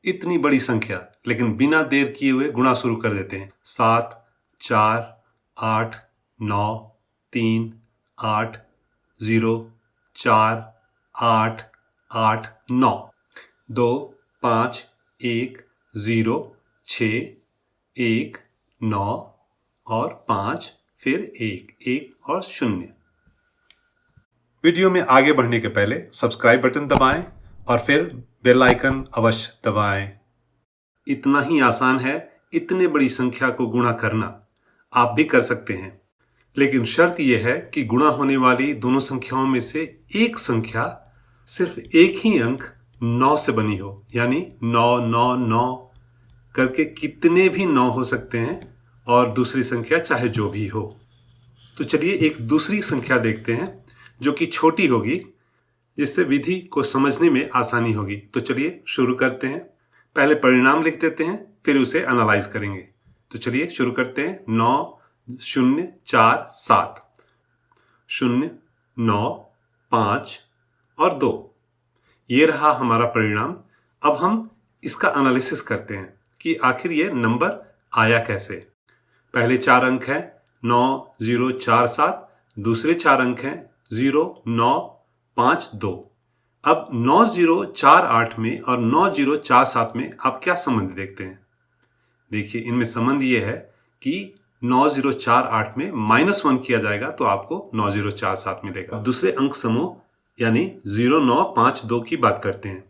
इतनी बड़ी संख्या, लेकिन बिना देर किए हुए गुणा शुरू कर देते हैं। 7, 4, 8, 9, 3, 8, 0, 4, 8, 8, 9, 2, 5, 1, 0, 6, 1, 9 और 5, फिर 1, 1 और 0। वीडियो में आगे बढ़ने के पहले सब्सक्राइब बटन दबाएं और फिर बेल आइकन अवश्य दबाएं। इतना ही आसान है इतने बड़ी संख्या को गुणा करना। आप भी कर सकते हैं, लेकिन शर्त यह है कि गुणा होने वाली दोनों संख्याओं में से एक संख्या सिर्फ एक ही अंक 9 से बनी हो, यानी 9 9 9 करके कितने भी 9 हो सकते हैं और दूसरी संख्या चाहे जो भी हो। तो चलिए एक दूसरी संख्या देखते हैं जो कि छोटी होगी, जिससे विधि को समझने में आसानी होगी। तो चलिए शुरू करते हैं। पहले परिणाम लिख देते हैं, फिर उसे एनालाइज करेंगे। तो चलिए शुरू करते हैं। 9 0 4 7, 0 9 5 और 2, ये रहा हमारा परिणाम। अब हम इसका एनालिसिस करते हैं कि आखिर ये नंबर आया कैसे। पहले 4 अंक हैं 9 0 4 7, दूसरे 4 अंक हैं 0 9 5 2। अब 9 0 4 8 में और 9 0 4 7 में आप क्या संबंध देखते हैं? देखिए, इनमें संबंध ये है कि 9 0 4 8 में -1 किया जाएगा तो आपको 9 0 4 7 मिलेगा। दूसरे अंक समूह यानी 0 9 5 2 की बात करते हैं।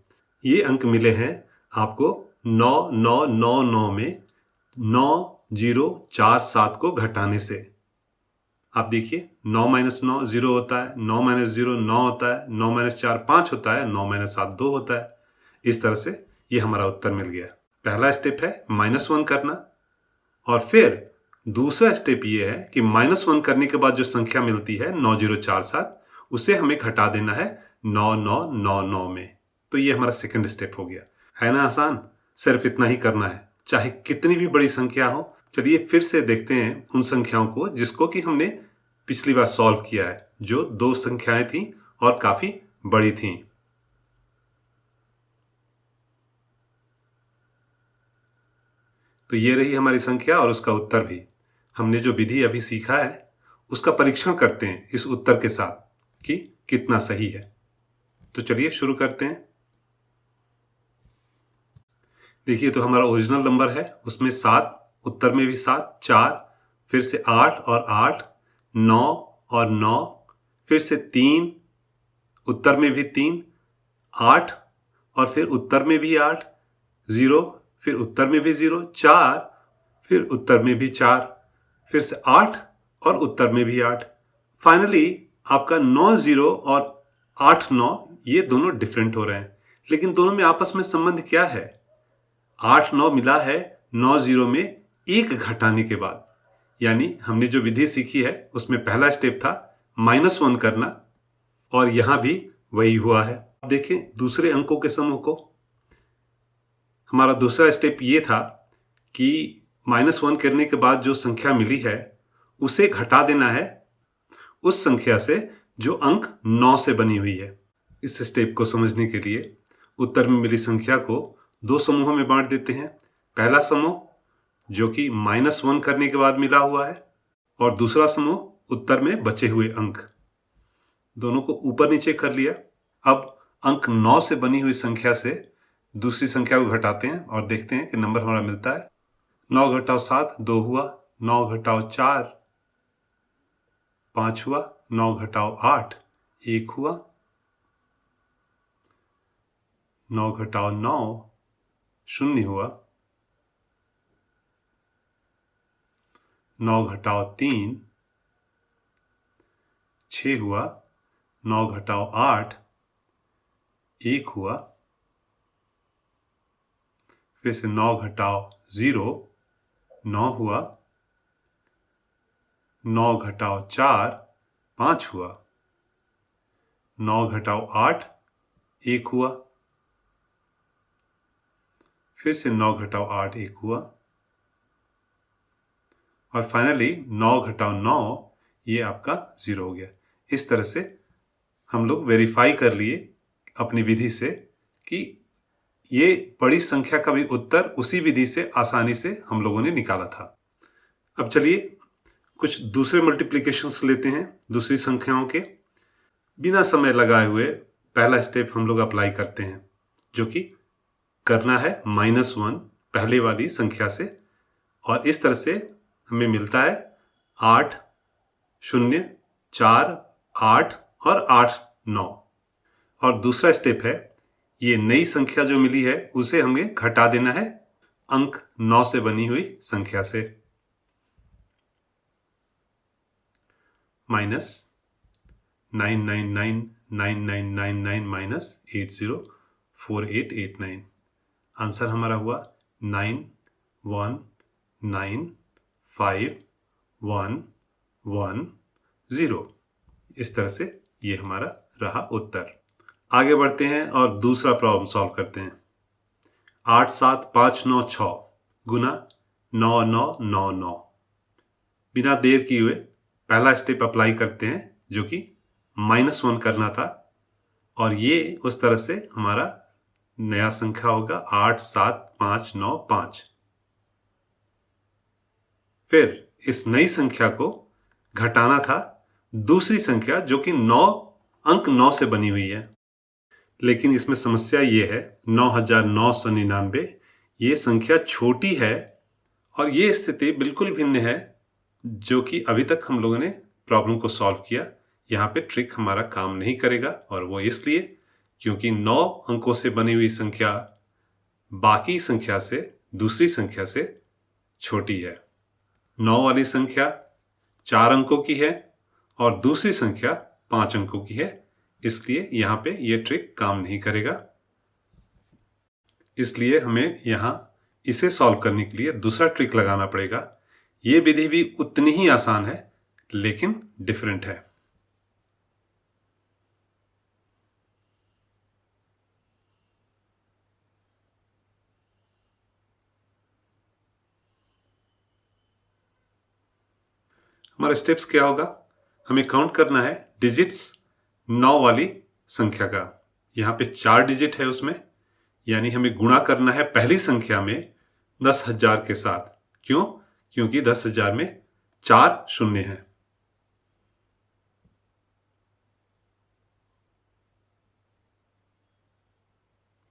ये अंक मिले हैं आपको 9 9 9 9 में 9 0 4 7 को घटाने से। आप देखिए, 9 - 9 0 होता है, 9 - 0 9 होता है, 9 - 4 5 होता है, 9 - 7 2 होता है। इस तरह से ये हमारा उत्तर मिल गया। पहला स्टेप है -1 करना, और फिर दूसरा स्टेप ये है कि -1 करने के बाद जो संख्या मिलती है 9 0 4 7, उसे हमें घटा देना है 9 9 9 9 में। तो ये हमारा सेकंड स्टेप हो गया। है ना आसान? सिर्फ इतना ही करना है, चाहे कितनी भी बड़ी संख्या हो। चलिए फिर से देखते हैं उन संख्याओं को जिसको कि हमने पिछली बार सॉल्व किया है, जो 2 संख्याएं थीं और काफी बड़ी थीं। तो ये रही हमारी संख्या और उसका उत्तर भी। हमने जो विधि अभी सीखा है उसका परीक्षण करते हैं इस उत्तर के साथ कि कितना सही है। तो चलिए शुरू करते हैं। देखिए, तो हमारा ओरिजिनल नंबर है, उसमें 7, उत्तर में भी 7, 4, फिर से 8 और 8, 9 और 9, फिर से 3, उत्तर में भी 3, 8 और फिर उत्तर में भी 8, 0, फिर उत्तर में भी 0, 4, फिर उत्तर में भी 4, फिर से 8 और उत्तर में भी 8। फाइनली आपका 9 0 और 8 9 ये दोनों डिफरेंट हो रहे हैं, लेकिन दोनों में आपस में संबंध क्या है? 8 9 मिला है 9 0 में 1 घटाने के बाद। यानी हमने जो विधि सीखी है उसमें पहला स्टेप था -1 करना, और यहां भी वही हुआ है। अब देखें दूसरे अंकों के समूह को। हमारा दूसरा स्टेप ये था कि -1 करने के बाद जो संख्या मिली है उसे घटा देना है उस संख्या से जो अंक 9 से बनी हुई है। इस स्टेप को समझने के लिए उत्तर में मिली संख्या को 2 समूहों में बांट देते हैं। पहला समूह जो कि -1 करने के बाद मिला हुआ है, और दूसरा समूह उत्तर में बचे हुए अंक। दोनों को ऊपर नीचे कर लिया। अब अंक 9 से बनी हुई संख्या से दूसरी संख्या को घटाते हैं और देखते हैं कि नंबर हमारा मिलता है। 9 घटाओ 7 2 हुआ, 9 घटाओ 4 5 हुआ, 9 घटाओ 8 1 हुआ, 9 घटाओ 9 0 हुआ, 9 घटाओ 3 6 हुआ, 9 घटाओ 8 1 हुआ, फिर से 9 घटाओ 0 9 हुआ, 9 घटाओ 4 5 हुआ, 9 घटाओ 8 1 हुआ, फिर से 9 घटाओ 8 1 हुआ, और फाइनली 9 घटाओ 9 ये आपका 0 हो गया। इस तरह से हम लोग वेरीफाई कर लिए अपनी विधि से कि ये बड़ी संख्या का भी उत्तर उसी विधि से आसानी से हम लोगों ने निकाला था। अब चलिए कुछ दूसरे मल्टीप्लिकेशंस लेते हैं दूसरी संख्याओं के। बिना समय लगाए हुए पहला स्टेप हम लोग अप्लाई करते हैं, जो कि करना है -1 पहले वाली संख्या से, और इस तरह से हमें मिलता है 8 0 4 8 और 8 9। और दूसरा स्टेप है, ये नई संख्या जो मिली है उसे हमें घटा देना है अंक 9 से बनी हुई संख्या से। -9999999 -804889। आंसर हमारा हुआ 91951110। इस तरह से ये हमारा रहा उत्तर। आगे बढ़ते हैं और दूसरा प्रॉब्लम सॉल्व करते हैं। 8 7 5 9 6 गुना 9 9 9 9। बिना देर किए हुए पहला स्टेप अप्लाई करते हैं, जो कि -1 करना था, और ये उस तरह से हमारा नया संख्या होगा 8 7 5 9 5। फिर इस नई संख्या को घटाना था दूसरी संख्या जो कि अंक 9 से बनी हुई है। लेकिन इसमें समस्या ये है 9999, ये संख्या छोटी है और ये स्थिति बिल्कुल भिन्न है जो कि अभी तक हम लोगों ने प्रॉब्लम को सॉल्व किया। यहाँ पे ट्रिक हमारा काम नहीं करेगा, और वो इसलिए क्योंकि 9 अंकों से बनी हुई संख्या बाकी संख्या से, दूसरी संख्या से छोटी है। 9 वाली संख्या 4 अंकों की है और दूसरी संख्या 5 अंकों की है, इसलिए यहाँ पे ये ट्रिक काम नहीं करेगा। इसलिए हमें यहाँ इसे सॉल्व करने के लिए दूसरा ट्रिक लगाना पड़ेगा। ये विधि भी उतनी ही आसान है लेकिन डिफरेंट है। हमारा स्टेप्स क्या होगा, हमें काउंट करना है डिजिट्स 9 वाली संख्या का। यहाँ पे 4 डिजिट है उसमें, यानी हमें गुणा करना है पहली संख्या में 10,000 के साथ। क्यों? क्योंकि 10,000 में 4 शून्य हैं।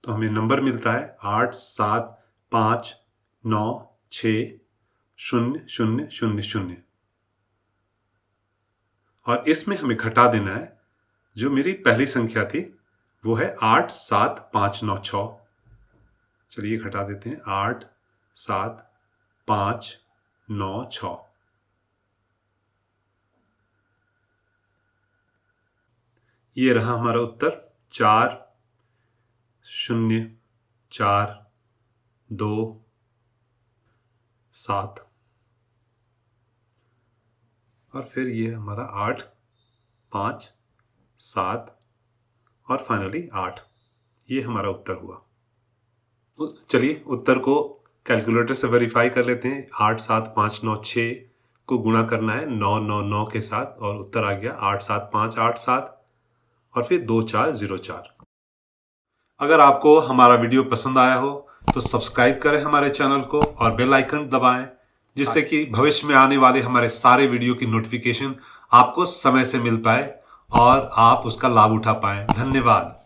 तो हमें नंबर मिलता है 8 7 5 9 6 0 0 0 0, और इसमें हमें घटा देना है जो मेरी पहली संख्या थी, वो है 8 7 5 9 6। चलिए घटा देते हैं 8 7 5 9 6। ये रहा हमारा उत्तर 4 0 4 2 7, और फिर ये हमारा 8 5 7 और फाइनली 8। ये हमारा उत्तर हुआ। चलिए उत्तर को कैलकुलेटर से वेरीफाई कर लेते हैं। 8 7 5 9 6 को गुणा करना है 9 9 9 के साथ, और उत्तर आ गया 8 7 5 8 7 और फिर 2 4 0 4। अगर आपको हमारा वीडियो पसंद आया हो तो सब्सक्राइब करें हमारे चैनल को और बेल आइकन दबाएं, जिससे कि भविष्य में आने वाले हमारे सारे वीडियो की नोटिफिकेशन आपको समय से मिल पाए और आप उसका लाभ उठा पाएं। धन्यवाद।